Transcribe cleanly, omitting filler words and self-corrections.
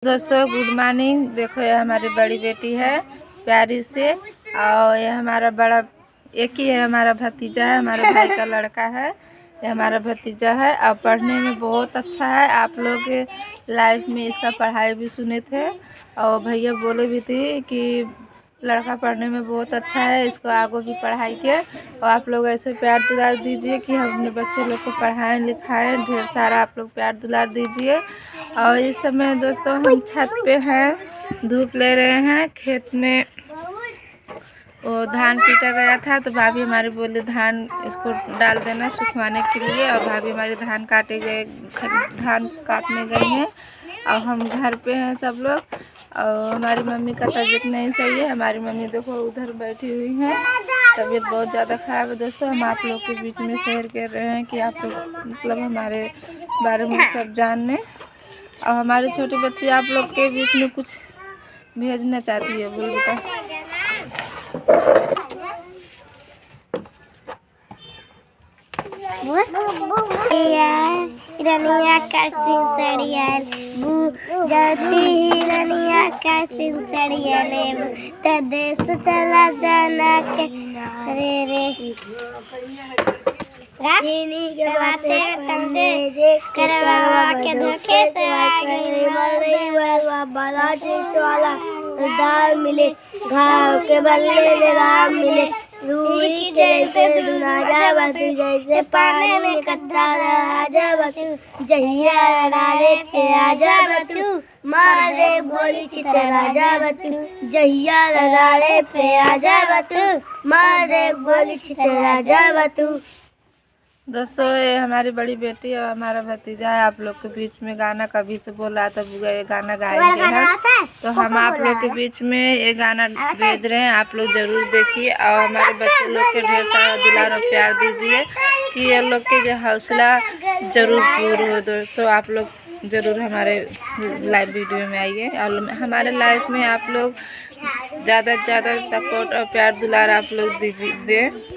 दोस्तों good morning. देखो ये हमारी बड़ी बेटी है प्यारी से, और ये हमारा बड़ा एक ही है, हमारा भतीजा है, हमारे भाई का लड़का है। ये हमारा भतीजा है और पढ़ने में बहुत अच्छा है। आप लोग लाइफ में इसका पढ़ाई भी सुने थे और भैया बोले भी थे कि लड़का पढ़ने में बहुत अच्छा है, इसको आगे भी पढ़ाई के। और आप लोग ऐसे प्यार दुलार दीजिए कि हम अपने बच्चे लोग को पढ़ाएं लिखाएं, ढेर सारा आप लोग प्यार दुलार दीजिए। और इस समय दोस्तों हम छत पे हैं, धूप ले रहे हैं। खेत में वो धान पीटा गया था तो भाभी हमारी बोली धान इसको डाल देना सुखवाने के लिए, और भाभी हमारी धान काटने गई हैं। और हम घर पे हैं सब लोग, और हमारी मम्मी का तबीयत नहीं सही है। हमारी मम्मी देखो उधर बैठी हुई हैं, तबीयत बहुत ज़्यादा ख़राब है। दोस्तों हम आप लोग के बीच में शेयर कर रहे हैं कि आप लोग मतलब हमारे बारे में सब जानने, और हमारे छोटे बच्चे आप लोग के बीच में कुछ भेजना चाहती है। बोल बेटा। हिरनिया का सिंसरियल जाती हिरनिया का सिंसरियल तदेश चला जाना के रे रे के बातें तंदे करवा के धोखे से आगे बालाजी वाला दाल मिले घाव के बदले में राम मिले रूही जैसे राजा बतू जैसे पानी में कतरा राजा बतू जहिया रारे पे राजा बतू मारे बोली चिते राजा बतू जहिया रारे पे राजा बतू मारे बोली चिते राजा बतू। दोस्तों ये हमारी बड़ी बेटी और हमारा भतीजा है। आप लोग के बीच में गाना कभी से बोल रहा था, ये गाना गाएंगे हम, तो हम आप लोग के बीच में ये गाना भेज रहे हैं। आप लोग जरूर देखिए और हमारे बच्चे लोग के ढेर सारा दुलार और प्यार दीजिए कि ये लोग के जो हौसला जरूर पूर्ण हो। दोस्तों आप लोग जरूर हमारे लाइव वीडियो में आइए और हमारे लाइफ में आप लोग ज़्यादा से ज़्यादा सपोर्ट और प्यार दुलार आप लोग दीजिए।